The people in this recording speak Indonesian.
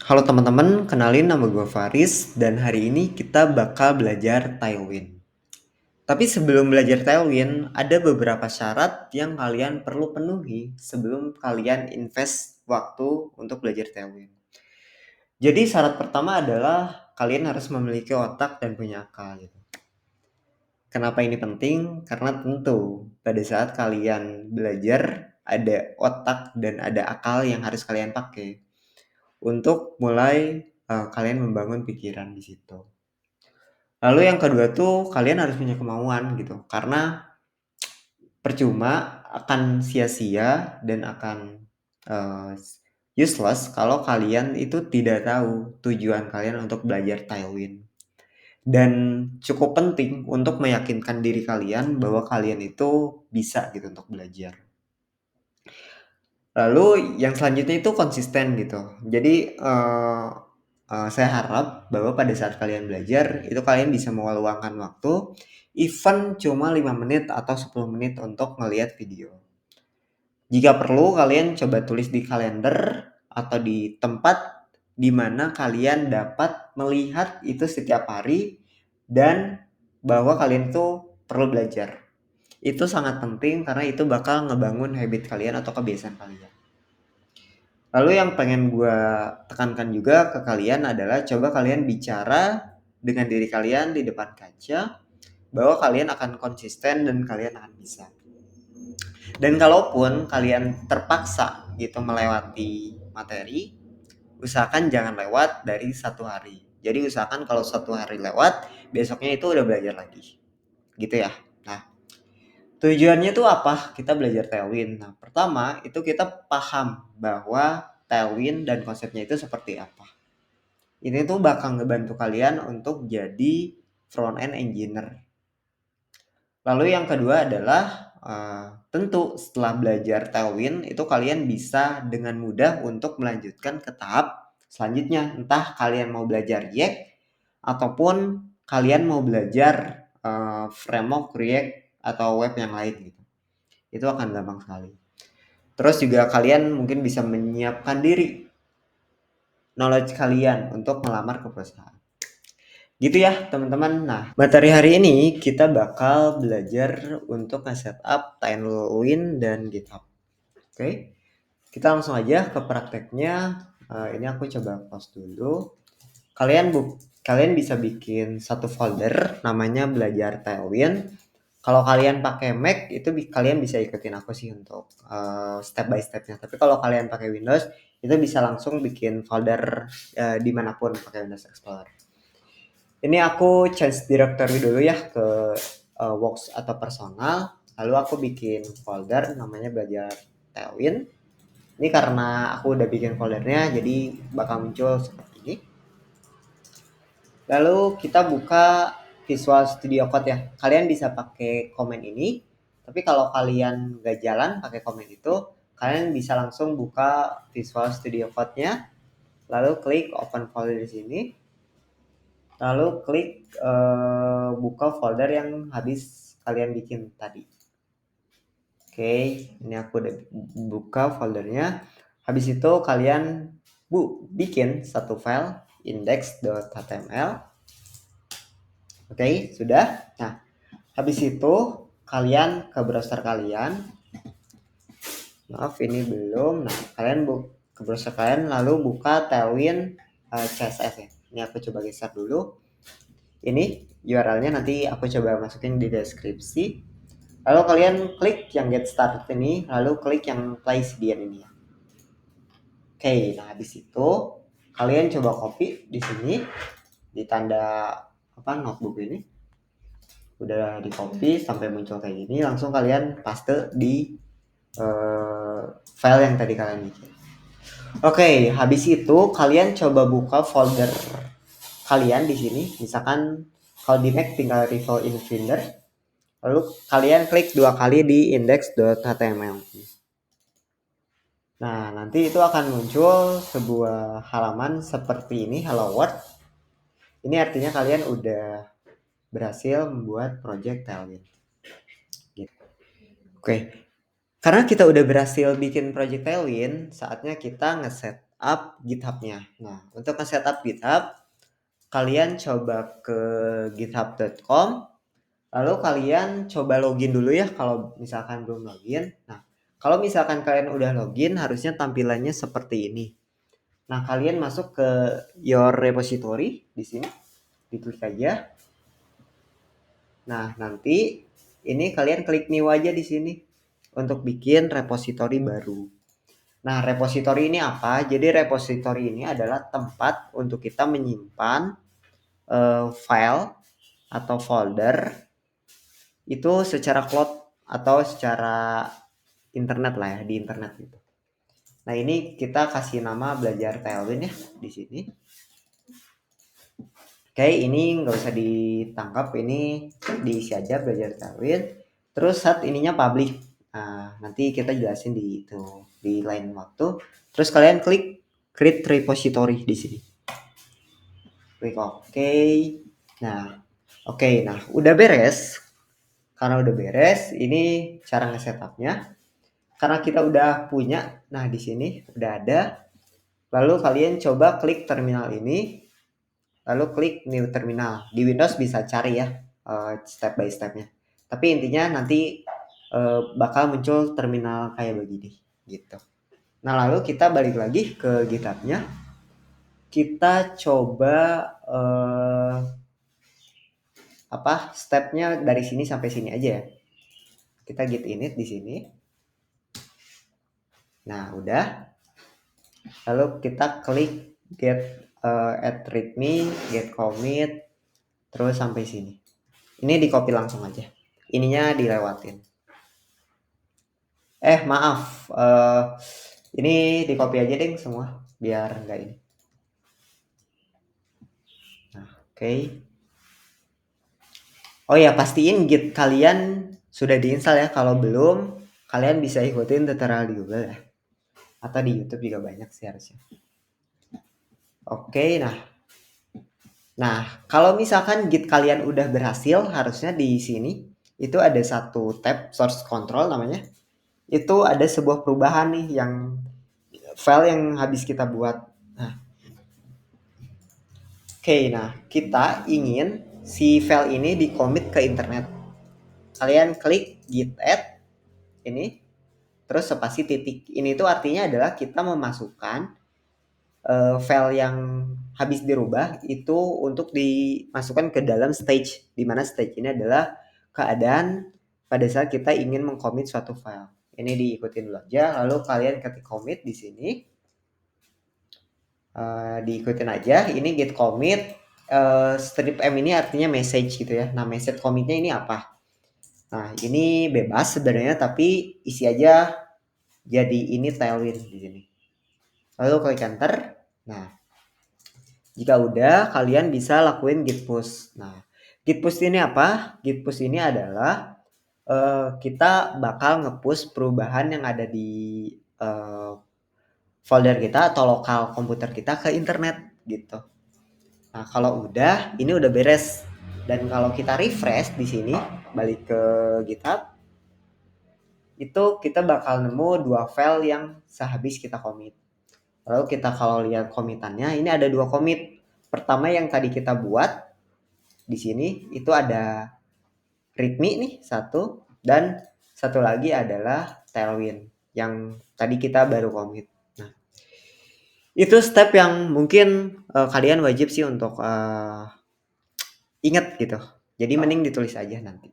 Halo teman-teman, kenalin nama gue Faris dan hari ini kita bakal belajar Tailwind. Tapi sebelum belajar Tailwind, ada beberapa syarat yang kalian perlu penuhi sebelum kalian invest waktu untuk belajar Tailwind. Jadi syarat pertama adalah kalian harus memiliki otak dan punya akal gitu. Kenapa ini penting? Karena tentu pada saat kalian belajar ada otak dan ada akal yang harus kalian pakai untuk mulai kalian membangun pikiran di situ. Lalu yang kedua tuh kalian harus punya kemauan gitu. Karena percuma akan sia-sia dan akan uh, useless kalau kalian itu tidak tahu tujuan kalian untuk belajar Tailwind. Dan cukup penting untuk meyakinkan diri kalian bahwa kalian itu bisa gitu untuk belajar. Lalu yang selanjutnya itu konsisten gitu. Jadi saya harap bahwa pada saat kalian belajar itu kalian bisa meluangkan waktu even cuma 5 menit atau 10 menit untuk ngelihat video. Jika perlu kalian coba tulis di kalender atau di tempat di mana kalian dapat melihat itu setiap hari dan bahwa kalian itu perlu belajar. Itu sangat penting karena itu bakal ngebangun habit kalian atau kebiasaan kalian. Lalu yang pengen gue tekankan juga ke kalian adalah coba kalian bicara dengan diri kalian di depan kaca bahwa kalian akan konsisten dan kalian akan bisa. Dan kalaupun kalian terpaksa gitu melewati materi, usahakan jangan lewat dari 1 hari. Jadi usahakan kalau 1 hari lewat, besoknya itu udah belajar lagi. Gitu ya. Nah, tujuannya tuh apa? Kita belajar Tailwind. Nah, pertama itu kita paham bahwa Tailwind dan konsepnya itu seperti apa. Ini tuh bakal ngebantu kalian untuk jadi front end engineer. Lalu yang kedua adalah tentu setelah belajar Tailwind itu kalian bisa dengan mudah untuk melanjutkan ke tahap selanjutnya. Entah kalian mau belajar React ataupun kalian mau belajar framework React atau web yang lain gitu. Itu akan gampang sekali. Terus juga kalian mungkin bisa menyiapkan diri knowledge kalian untuk melamar ke perusahaan. Gitu ya teman-teman. Nah, materi hari ini kita bakal belajar untuk nge-setup Tailwind dan GitHub. Oke, kita langsung aja ke prakteknya. Ini aku coba pause dulu. Kalian bisa bikin satu folder namanya belajar Tailwind. Kalau kalian pakai Mac itu kalian bisa ikutin aku sih untuk step by stepnya. Tapi kalau kalian pakai Windows itu bisa langsung bikin folder dimanapun pakai Windows Explorer. Ini aku change directory dulu ya ke works atau personal. Lalu aku bikin folder namanya belajar Tailwind. Ini karena aku udah bikin foldernya jadi bakal muncul seperti ini. Lalu kita buka Visual Studio Code ya. Kalian bisa pakai komen ini. Tapi kalau kalian gak jalan pakai komen itu, kalian bisa langsung buka Visual Studio Code-nya. Lalu klik open folder di sini. Lalu klik buka folder yang habis kalian bikin tadi. Oke, ini aku udah buka foldernya. Habis itu kalian bikin satu file index.html. Oke, sudah. Nah, habis itu kalian ke browser kalian. Maaf, ini belum. Nah, kalian ke browser kalian lalu buka Tailwind CSS ya. Ini aku coba geser dulu. Ini URL-nya nanti aku coba masukin di deskripsi. Lalu kalian klik yang get started ini, lalu klik yang play CDN ini ya. Oke, nah habis itu kalian coba copy di sini di tanda notebook ini. Udah di copy sampai muncul kayak gini, langsung kalian paste di file yang tadi kalian bikin. Oke, habis itu kalian coba buka folder kalian di sini. Misalkan kalau di Mac tinggal reveal in Finder. Lalu kalian klik 2 kali di index.html. Nah, nanti itu akan muncul sebuah halaman seperti ini, Hello World. Ini artinya kalian udah berhasil membuat project Tailwind. Gitu. Oke, karena kita udah berhasil bikin project Tailwind, saatnya kita nge-set up GitHub-nya. Nah, untuk nge-setup GitHub, kalian coba ke github.com, lalu kalian coba login dulu ya kalau misalkan belum login. Nah, kalau misalkan kalian udah login, harusnya tampilannya seperti ini. Nah, kalian masuk ke your repository di sini, diklik aja. Nah, nanti ini kalian klik new aja di sini untuk bikin repository baru. Nah, repository ini apa? Jadi repository ini adalah tempat untuk kita menyimpan file atau folder itu secara cloud atau secara internet lah ya, di internet gitu. Nah, ini kita kasih nama belajar Tailwind ya di sini. Oke, ini nggak usah ditangkap, ini diisi aja belajar Tailwind. Terus saat ininya public. Nah, nanti kita jelasin di itu di lain waktu. Terus kalian klik create repository di sini. Klik oke. Nah, oke. Nah, udah beres. Karena udah beres, ini cara nge-setupnya. Karena kita udah punya, nah di sini udah ada. Lalu kalian coba klik terminal ini, lalu klik new terminal. Di Windows bisa cari ya step by stepnya. Tapi intinya nanti bakal muncul terminal kayak begini gitu. Nah, lalu kita balik lagi ke GitHub-nya. Kita coba stepnya dari sini sampai sini aja ya. Kita git init di sini. Nah, udah. Lalu kita klik get add readme, get commit, terus sampai sini. Ini di copy langsung aja. Ininya dilewatin. Maaf. Ini di copy aja deh semua biar enggak ini. Nah, oke. Oh ya, pastiin Git kalian sudah diinstal ya. Kalau belum, kalian bisa ikutin tutorial di Google ya. Atau di YouTube juga banyak sih harusnya. Oke, nah kalau misalkan Git kalian udah berhasil, harusnya di sini itu ada satu tab source control namanya. Itu ada sebuah perubahan nih yang file yang habis kita buat. Nah, nah kita ingin si file ini di commit ke internet. Kalian klik git add ini, terus spasi titik. Ini tuh artinya adalah kita memasukkan file yang habis dirubah itu untuk dimasukkan ke dalam stage, di mana stage ini adalah keadaan pada saat kita ingin mengcommit suatu file. Ini diikutin dulu aja, lalu kalian ketik commit di sini, diikutin aja. Ini git commit, strip m ini artinya message gitu ya. Nah, message commitnya ini apa? Nah, ini bebas sebenarnya, tapi isi aja jadi ini Tailwind di sini. Lalu klik enter. Nah, jika udah, kalian bisa lakuin git push. Nah, git push ini apa? Git push ini adalah kita bakal nge-push perubahan yang ada di folder kita atau lokal komputer kita ke internet gitu. Nah, kalau udah, ini udah beres. Dan kalau kita refresh di sini, balik ke GitHub, itu kita bakal nemu dua file yang sehabis kita commit. Lalu kita kalau lihat komitannya, ini ada dua commit. Pertama yang tadi kita buat di sini itu ada readme nih satu, dan satu lagi adalah Tailwind yang tadi kita baru commit. Nah, itu step yang mungkin kalian wajib sih untuk ingat gitu. Jadi mending ditulis aja nanti.